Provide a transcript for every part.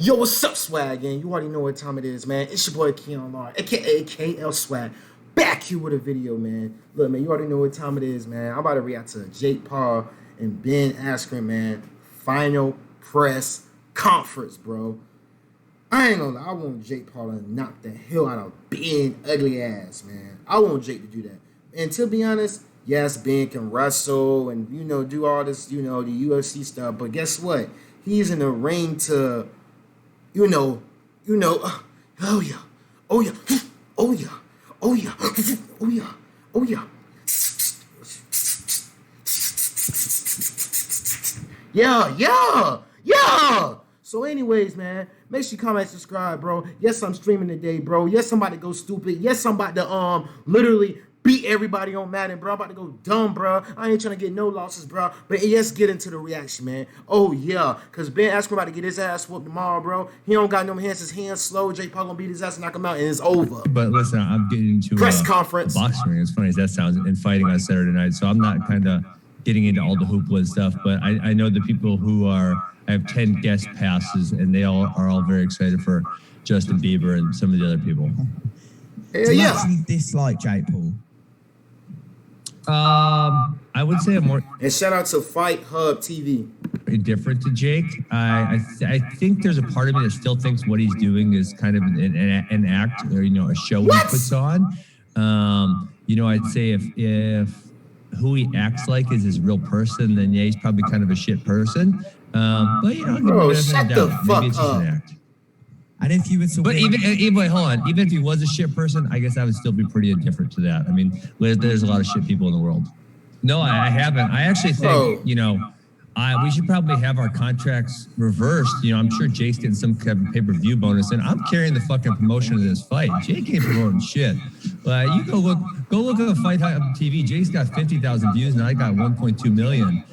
Yo, what's up, Swag gang? You already know what time it is, man. It's your boy Keon Lar, aka KL Swag, back here with a video, man. Look, man, you already know what time it is, man. I'm about to react to Jake Paul and Ben Askren, man. Final press conference, bro. I ain't gonna lie, I want Jake Paul to knock the hell out of Ben ugly ass, man. I want Jake to do that. And to be honest, yes, Ben can wrestle and, do all this, the UFC stuff. But guess what? He's in the ring to... oh yeah, oh yeah, oh yeah, oh yeah, oh yeah, oh yeah, oh yeah. Yeah. So anyways, man, make sure you comment, subscribe, bro. Yes, I'm streaming today, bro. Yes, I'm about to go stupid. Yes, I'm about to literally beat everybody on Madden, bro. I'm about to go dumb, bro. I ain't trying to get no losses, bro. But let's get into the reaction, man. Oh, yeah. Because Ben Askren about to get his ass whooped tomorrow, bro. He don't got no hands. His hands slow. Jake Paul gonna beat his ass and knock him out, and it's over. But listen, I'm getting into press conference. Boxing ring, as funny as that sounds, and fighting on Saturday night. So I'm not kind of getting into all the hoopla and stuff. But I know the people who are... I have 10 guest passes, and they are all very excited for Justin Bieber and some of the other people. Do you actually dislike Jake Paul? I would say I'm more... And shout out to Fight Hub TV. Indifferent to Jake. I think there's a part of me that still thinks what he's doing is kind of an act or, a show he puts on. I'd say if who he acts like is his real person, then yeah, he's probably kind of a shit person. But bro, shut the fuck maybe it's just an act. And if you were to but even hold on, even if he was a shit person, I guess I would still be pretty indifferent to that. I mean, there's a lot of shit people in the world. No, I haven't. I actually think, we should probably have our contracts reversed. I'm sure Jake's getting some kind of pay-per-view bonus, and I'm carrying the fucking promotion of this fight. Jake ain't promoting shit. You go look at the Fight on TV. Jake's got 50,000 views, and I got 1.2 million.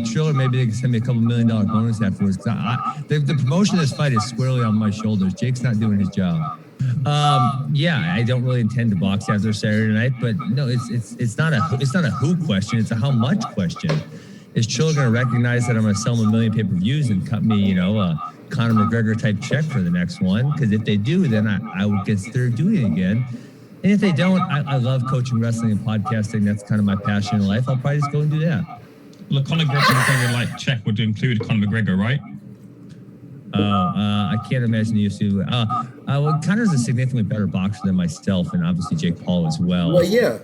Triller, maybe they can send me a couple $1 million bonus afterwards. The promotion of this fight is squarely on my shoulders. Jake's not doing his job. I don't really intend to box after Saturday night, but no, it's not a who question. It's a how much question. Is Triller going to recognize that I'm going to sell him 1 million pay-per-views and cut me, a Conor McGregor type check for the next one? Because if they do, then I would consider doing it again. And if they don't, I love coaching wrestling and podcasting. That's kind of my passion in life. I'll probably just go and do that. Well, Conor McGregor check would include Conor McGregor, right? I can't imagine the UFC. Conor's a significantly better boxer than myself, and obviously Jake Paul as well. Well, yeah.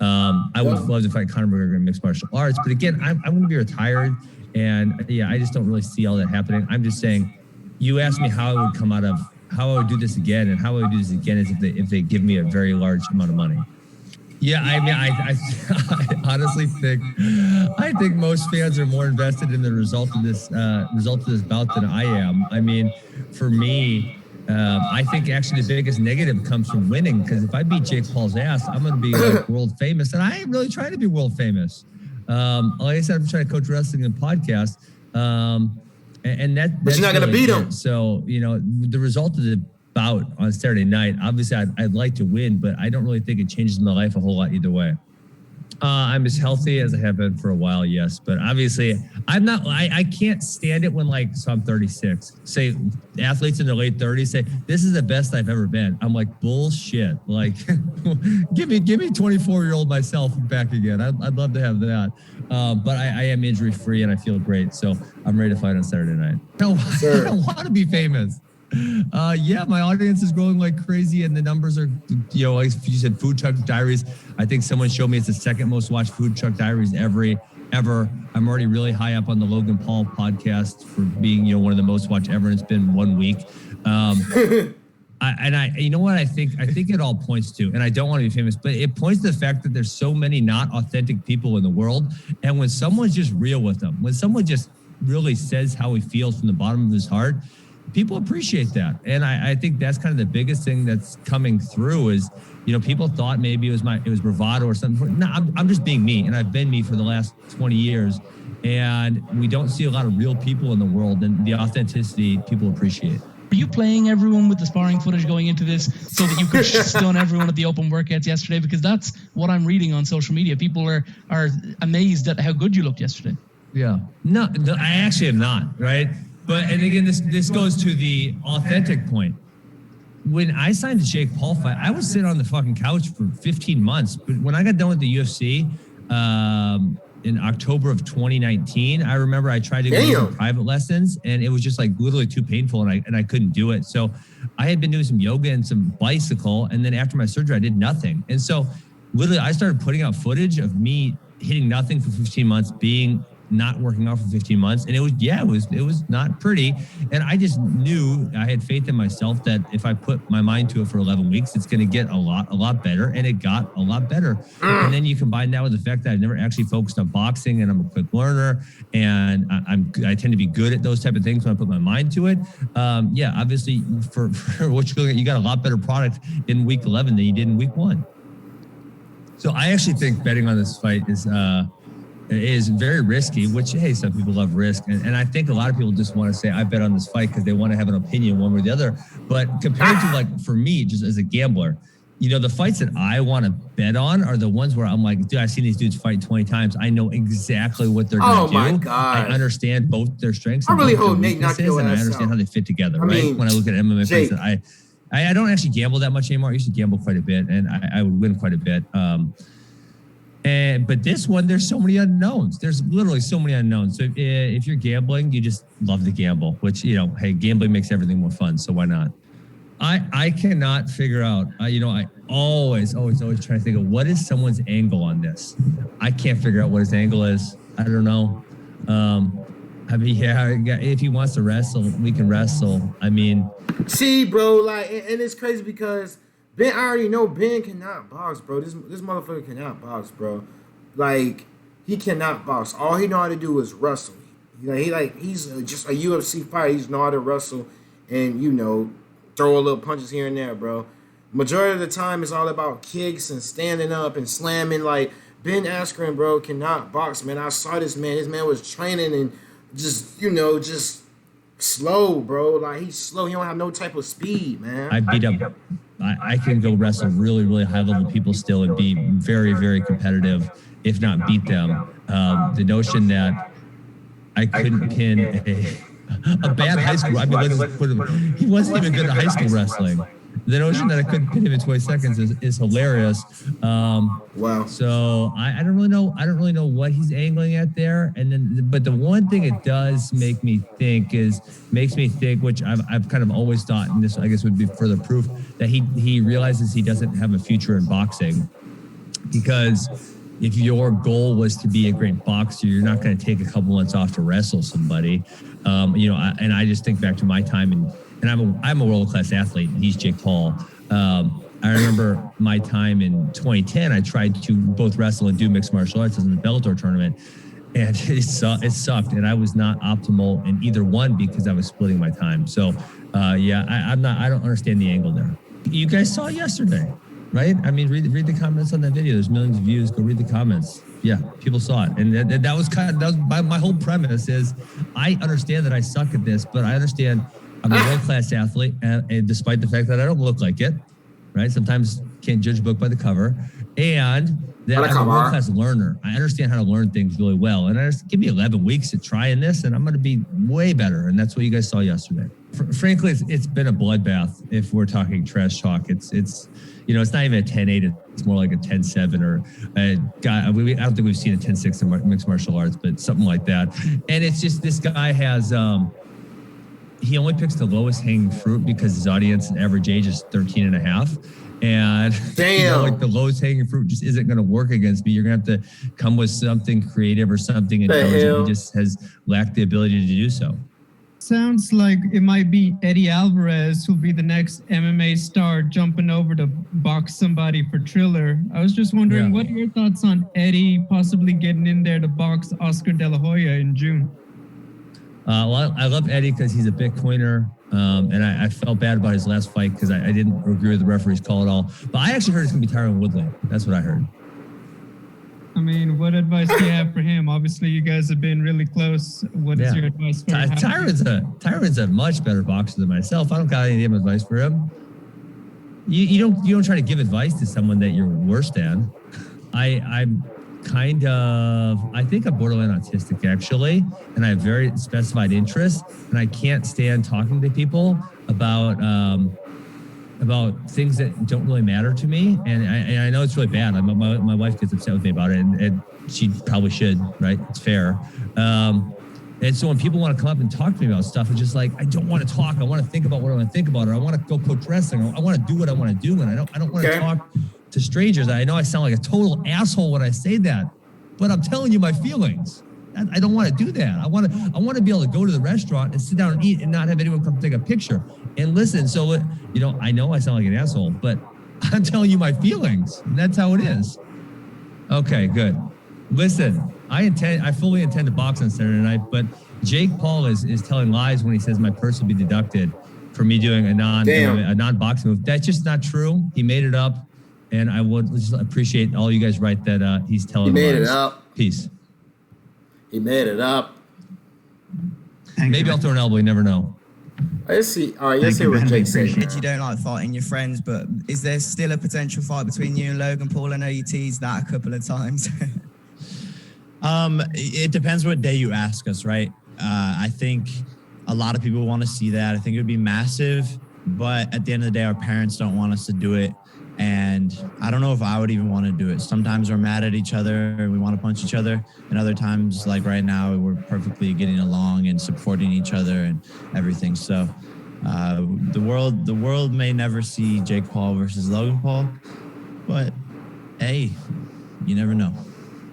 I would love to fight Conor McGregor in mixed martial arts, but again, I'm going to be retired, and I just don't really see all that happening. I'm just saying, you asked me how I would come out of, how I would do this again, and how I would do this again is if they give me a very large amount of money. Yeah, I mean, I honestly think most fans are more invested in the result of this bout than I am. I mean, for me, I think actually the biggest negative comes from winning, because if I beat Jake Paul's ass, I'm going to be like world famous, and I ain't really trying to be world famous. Like I said, I'm trying to coach wrestling and podcast, and that's you're not going to beat him. So the result of the bout on Saturday night, obviously I'd like to win, but I don't really think it changes my life a whole lot either way. I'm as healthy as I have been for a while, yes, but obviously I can't stand it when so I'm 36. Say athletes in their late 30s say, this is the best I've ever been. I'm like, bullshit. Give me 24-year-old myself back again. I'd love to have that. But I am injury free and I feel great. So I'm ready to fight on Saturday night. No, I don't want to be famous. My audience is growing like crazy, and the numbers are, like you said, Food Truck Diaries. I think someone showed me it's the second most watched Food Truck Diaries ever. I'm already really high up on the Logan Paul podcast for being, one of the most watched ever. And it's been 1 week. You know what I think it all points to, and I don't want to be famous, but it points to the fact that there's so many not authentic people in the world. And when someone's just real with them, when someone just really says how he feels from the bottom of his heart, people appreciate that. And I think that's kind of the biggest thing that's coming through is, people thought maybe it was bravado or something. No, I'm just being me, and I've been me for the last 20 years. And we don't see a lot of real people in the world, and the authenticity people appreciate. Were you playing everyone with the sparring footage going into this so that you could stun everyone at the open workouts yesterday? Because that's what I'm reading on social media. People are amazed at how good you looked yesterday. Yeah. No, I actually am not, right? But and again, this goes to the authentic point. When I signed the Jake Paul fight, I was sitting on the fucking couch for 15 months. But when I got done with the UFC in October of 2019, I remember I tried to go to private lessons, and it was just like literally too painful, and I couldn't do it. So I had been doing some yoga and some bicycle, and then after my surgery, I did nothing. And so literally, I started putting out footage of me hitting nothing for 15 months, not working out for 15 months. And it was not pretty. And I just knew, I had faith in myself that if I put my mind to it for 11 weeks, it's going to get a lot better. And it got a lot better. And then you combine that with the fact that I've never actually focused on boxing, and I'm a quick learner, and I tend to be good at those type of things when I put my mind to it. Obviously for what you're looking at, you got a lot better product in week 11 than you did in week 1. So I actually think betting on this fight is very risky, which, hey, some people love risk. And I think a lot of people just want to say, I bet on this fight because they want to have an opinion one way or the other. But compared to, like, for me, just as a gambler, the fights that I want to bet on are the ones where I'm like, dude, I've seen these dudes fight 20 times. I know exactly what they're going to do. Oh, my God. I understand both their strengths and both hope their Nate knocked your weaknesses, and I ass understand out. how they fit together, right? When I look at MMA Jake. fights, I don't actually gamble that much anymore. I used to gamble quite a bit, and I would win quite a bit. But this one, there's so many unknowns. There's literally so many unknowns. So if you're gambling, you just love to gamble, which, hey, gambling makes everything more fun. So why not? I cannot figure out, I always try to think of what is someone's angle on this. I can't figure out what his angle is. I don't know. If he wants to wrestle, we can wrestle. See, bro, like, and it's crazy because I already know Ben cannot box, bro. This motherfucker cannot box, bro. Like, he cannot box. All he know how to do is wrestle. He's just a UFC fighter. He's know how to wrestle and, throw a little punches here and there, bro. Majority of the time, it's all about kicks and standing up and slamming. Like, Ben Askren, bro, cannot box, man. I saw this man. This man was training and just slow, bro. Like, he's slow. He don't have no type of speed, man. I can go wrestle really, really high level people still and be very, very competitive, if not beat them. The notion that I couldn't pin a bad high school. He wasn't even good at high school wrestling. The notion that I couldn't pin him in 20 seconds is hilarious. Wow. So I don't really know. I don't really know what he's angling at there. But the one thing it does makes me think, which I've kind of always thought, and this I guess would be further proof that he realizes he doesn't have a future in boxing, because if your goal was to be a great boxer, you're not going to take a couple months off to wrestle somebody. And I just think back to my time, and I'm a world-class athlete, and he's Jake Paul. I remember my time in 2010, I tried to both wrestle and do mixed martial arts in the Bellator tournament, and it sucked, and I was not optimal in either one because I was splitting my time. So, I don't understand the angle there. You guys saw it yesterday, right? Read the comments on that video. There's millions of views. Go read the comments. Yeah, people saw it, and that was my whole premise is I understand that I suck at this, but I understand I'm a world-class athlete, and despite the fact that I don't look like it, right? Sometimes can't judge a book by the cover, and that I'm a world-class learner. I understand how to learn things really well, and give me 11 weeks to trying this, and I'm going to be way better, and that's what you guys saw yesterday. Frankly, it's been a bloodbath. If we're talking trash talk, it's not even a 10-8. It's more like a 10-7 or I don't think we've seen a 10-6 in mixed martial arts, but something like that. And it's just this guy has. He only picks the lowest hanging fruit because his audience and average age is 13 and a half. And the lowest hanging fruit just isn't going to work against me. You're going to have to come with something creative or something intelligent. He just has lacked the ability to do so. Sounds like it might be Eddie Alvarez who'll be the next MMA star jumping over to box somebody for Triller. I was just wondering, what are your thoughts on Eddie possibly getting in there to box Oscar De La Hoya in June? I love Eddie because he's a Bitcoiner, and I felt bad about his last fight because I didn't agree with the referee's call at all. But I actually heard it's going to be Tyron Woodley. That's what I heard. What advice do you have for him? Obviously, you guys have been really close. What is your advice for him? Tyron's a much better boxer than myself. I don't got any advice for him. You don't try to give advice to someone that you're worse than. I think I'm borderline autistic actually, and I have very specified interests, and I can't stand talking to people about things that don't really matter to me. And I know it's really bad. My wife gets upset with me about it, and she probably should, right? It's fair. And so when people want to come up and talk to me about stuff, it's just like, I don't want to talk. I want to think about what I want to think about, or I want to go coach wrestling, or I want to do what I want to do, and I don't want to talk to strangers. I know I sound like a total asshole when I say that, but I'm telling you my feelings. I don't want to do that. I want to be able to go to the restaurant and sit down and eat and not have anyone come take a picture and listen. So, I know I sound like an asshole, but I'm telling you my feelings. And that's how it is. Okay, good. Listen, I fully intend to box on Saturday night, but Jake Paul is telling lies when he says my purse will be deducted for me doing a non-boxing move. That's just not true. He made it up, and I would just appreciate all you guys write that he's telling lies. He made it up. Peace. He made it up. Maybe I'll throw an elbow. You never know. Let's see. All right, let's see what Jake said. You don't like fighting your friends, but is there still a potential fight between you and Logan Paul? I know you teased that a couple of times. It depends what day you ask us, right? I think a lot of people want to see that. I think it would be massive, but at the end of the day, our parents don't want us to do it. And I don't know if I would even want to do it. Sometimes we're mad at each other and we want to punch each other. And other times, like right now, we're perfectly getting along and supporting each other and everything. So the world may never see Jake Paul versus Logan Paul, but hey, you never know.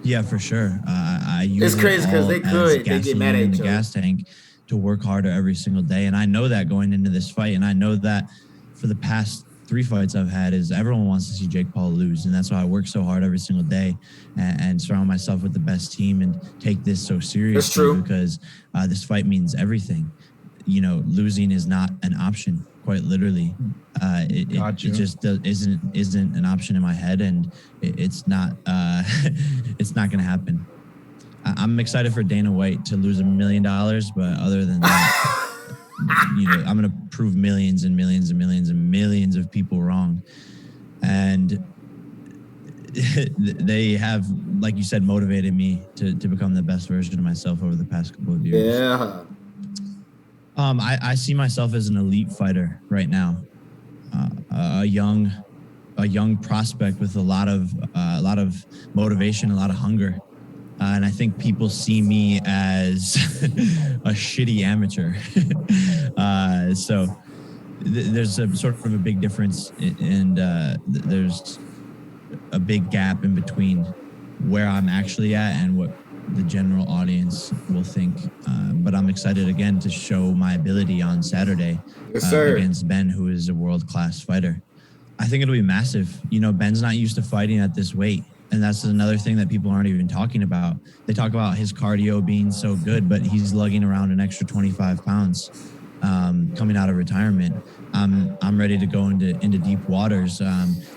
Yeah, for sure. I use it's crazy because they get mad at each other. Gas tank to work harder every single day. And I know that going into this fight. And I know that for the past 3 fights I've had is everyone wants to see Jake Paul lose. And that's why I work so hard every single day and surround myself with the best team and take this so seriously. That's true. Because this fight means everything. Losing is not an option, quite literally. It just isn't an option in my head, and it's not it's not gonna happen. I'm excited for Dana White to lose $1 million, but other than that, I'm gonna prove millions and millions and millions and millions of people wrong, and they have, like you said, motivated me to become the best version of myself over the past couple of years. Yeah. I see myself as an elite fighter right now, a young prospect with a lot of motivation, a lot of hunger, and I think people see me as a shitty amateur. So there's a sort of a big difference, and there's a big gap in between where I'm actually at and what the general audience will think. But I'm excited again to show my ability on Saturday against Ben, who is a world-class fighter. I think it'll be massive. Ben's not used to fighting at this weight. And that's another thing that people aren't even talking about. They talk about his cardio being so good, but he's lugging around an extra 25 pounds coming out of retirement. I'm ready to go into deep waters.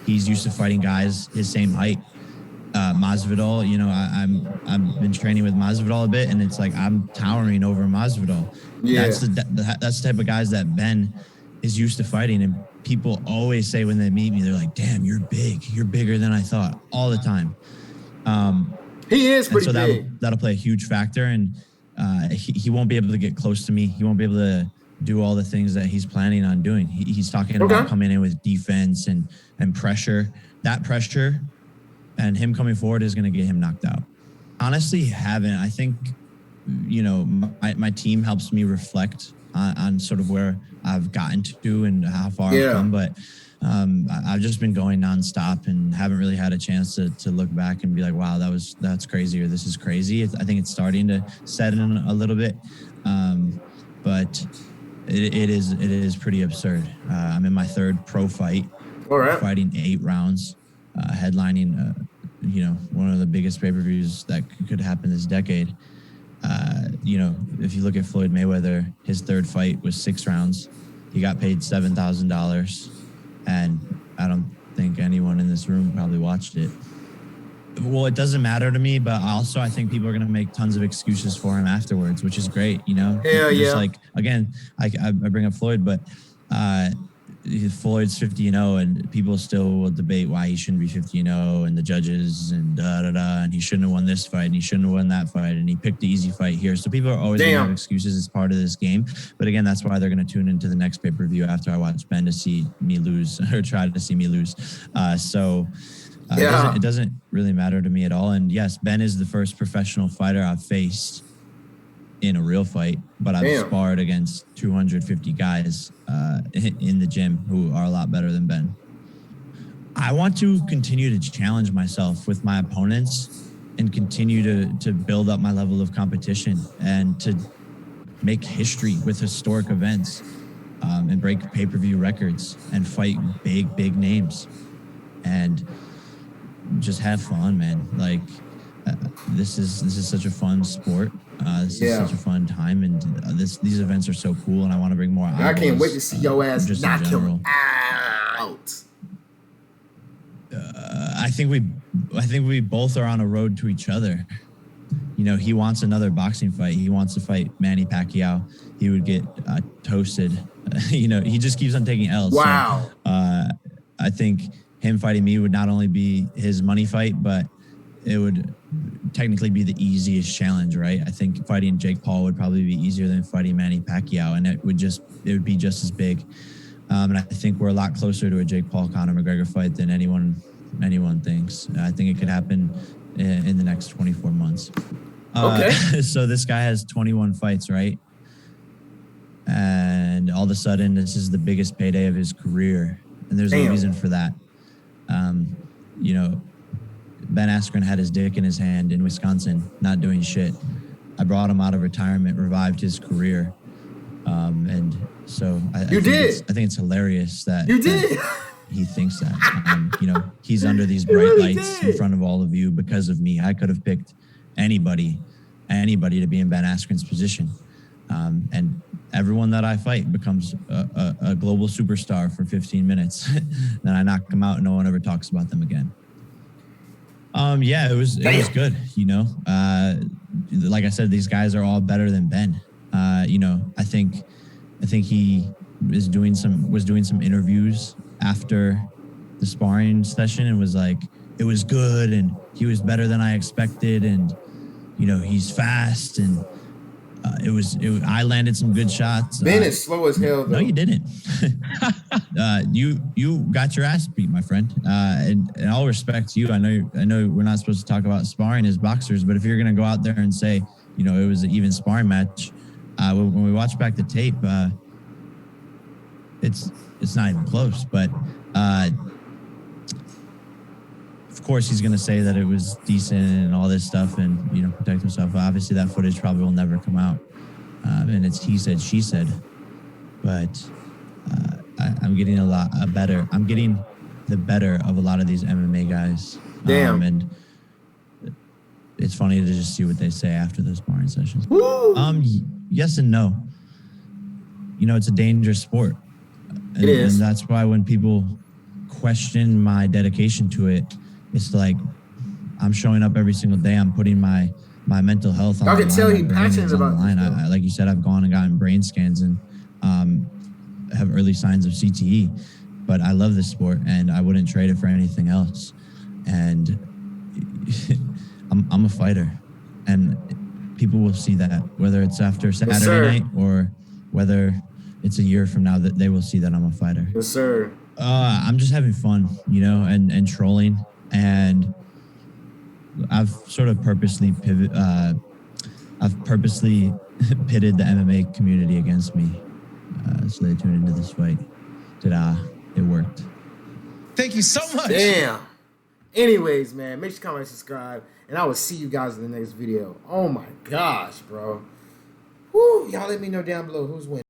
He's used to fighting guys his same height. Masvidal, I've been training with Masvidal a bit, and it's like I'm towering over Masvidal. Yeah. That's the type of guys that Ben is used to fighting, and people always say when they meet me, they're like, "Damn, you're big. You're bigger than I thought." All the time. He is pretty big. That'll play a huge factor, and he won't be able to get close to me. He won't be able to do all the things that he's planning on doing. He's talking about coming in with defense and pressure. That pressure and him coming forward is going to get him knocked out. Honestly, I think, my team helps me reflect on sort of where I've gotten to and how far I've come. But I've just been going nonstop and haven't really had a chance to look back and be like, wow, that's crazy, or this is crazy. I think it's starting to set in a little bit. But it is pretty absurd. I'm in my third pro fight, fighting 8 rounds. Headlining, one of the biggest pay-per-views that could happen this decade. If you look at Floyd Mayweather, his third fight was 6 rounds. He got paid $7,000, and I don't think anyone in this room probably watched it. Well, it doesn't matter to me, but also I think people are going to make tons of excuses for him afterwards, which is great, Hell yeah. Like, again, I bring up Floyd, but Floyd's 50-0, and people still will debate why he shouldn't be 50-0, and the judges and and he shouldn't have won this fight, and he shouldn't have won that fight, and he picked the easy fight here. So people are always going to have excuses as part of this game. But again, that's why they're going to tune into the next pay-per-view after I watch Ben to see me lose or try to see me lose. It doesn't really matter to me at all. And yes, Ben is the first professional fighter I've faced in a real fight, but I've sparred against 250 guys in the gym who are a lot better than Ben. I want to continue to challenge myself with my opponents and continue to build up my level of competition and to make history with historic events and break pay-per-view records and fight big names and just have fun, man. Like this is such a fun sport. This is such a fun time, and these events are so cool, and I want to bring more. I can't wait to see your ass knock him out. I think we both are on a road to each other. You know, he wants another boxing fight. He wants to fight Manny Pacquiao. He would get toasted. You know, he just keeps on taking L's. Wow. So, I think him fighting me would not only be his money fight, but it would technically be the easiest challenge, right? I think fighting Jake Paul would probably be easier than fighting Manny Pacquiao, and it would be just as big. And I think we're a lot closer to a Jake Paul Conor McGregor fight than anyone thinks. I think it could happen in the next 24 months. Okay. So this guy has 21 fights, right? And all of a sudden, this is the biggest payday of his career, and there's a reason for that. You know, Ben Askren had his dick in his hand in Wisconsin, not doing shit. I brought him out of retirement, revived his career. And so I think it's hilarious that he thinks that. You know, he's under these bright lights in front of all of you because of me. I could have picked anybody to be in Ben Askren's position. And everyone that I fight becomes a global superstar for 15 minutes. Then I knock them out and no one ever talks about them again. It was good, you know. Like I said, these guys are all better than Ben. You know, I think he was doing some interviews after the sparring session and was like, it was good and he was better than I expected, and you know, he's fast, and I landed some good shots. Ben is slow as hell, though. No, you didn't. You got your ass beat, my friend. And in all respect to you, I know we're not supposed to talk about sparring as boxers, but if you're gonna go out there and say, you know, it was an even sparring match, when we watch back the tape, it's not even close. But of course, he's gonna say that it was decent and all this stuff, and you know, protect himself. Obviously, that footage probably will never come out, and it's he said, she said. But I'm getting I'm getting the better of a lot of these MMA guys. Damn. And it's funny to just see what they say after those sparring sessions. Woo! Yes and no. You know, it's a dangerous sport. It is. And that's why when people question my dedication to it, it's like I'm showing up every single day. I'm putting my mental health on the line. I can tell you passionate about this. Like you said, I've gone and gotten brain scans and have early signs of CTE. But I love this sport, and I wouldn't trade it for anything else. And I'm a fighter, and people will see that, whether it's after Saturday night or whether it's a year from now, that they will see that I'm a fighter. Yes, sir. I'm just having fun, you know, and trolling, and I've sort of purposely pitted the MMA community against me, so they tuned into this fight. It worked. Thank you so much. Damn. Anyways, man, make sure you comment, subscribe, and I will see you guys in the next video. Oh my gosh, bro. Woo, y'all let me know down below who's winning.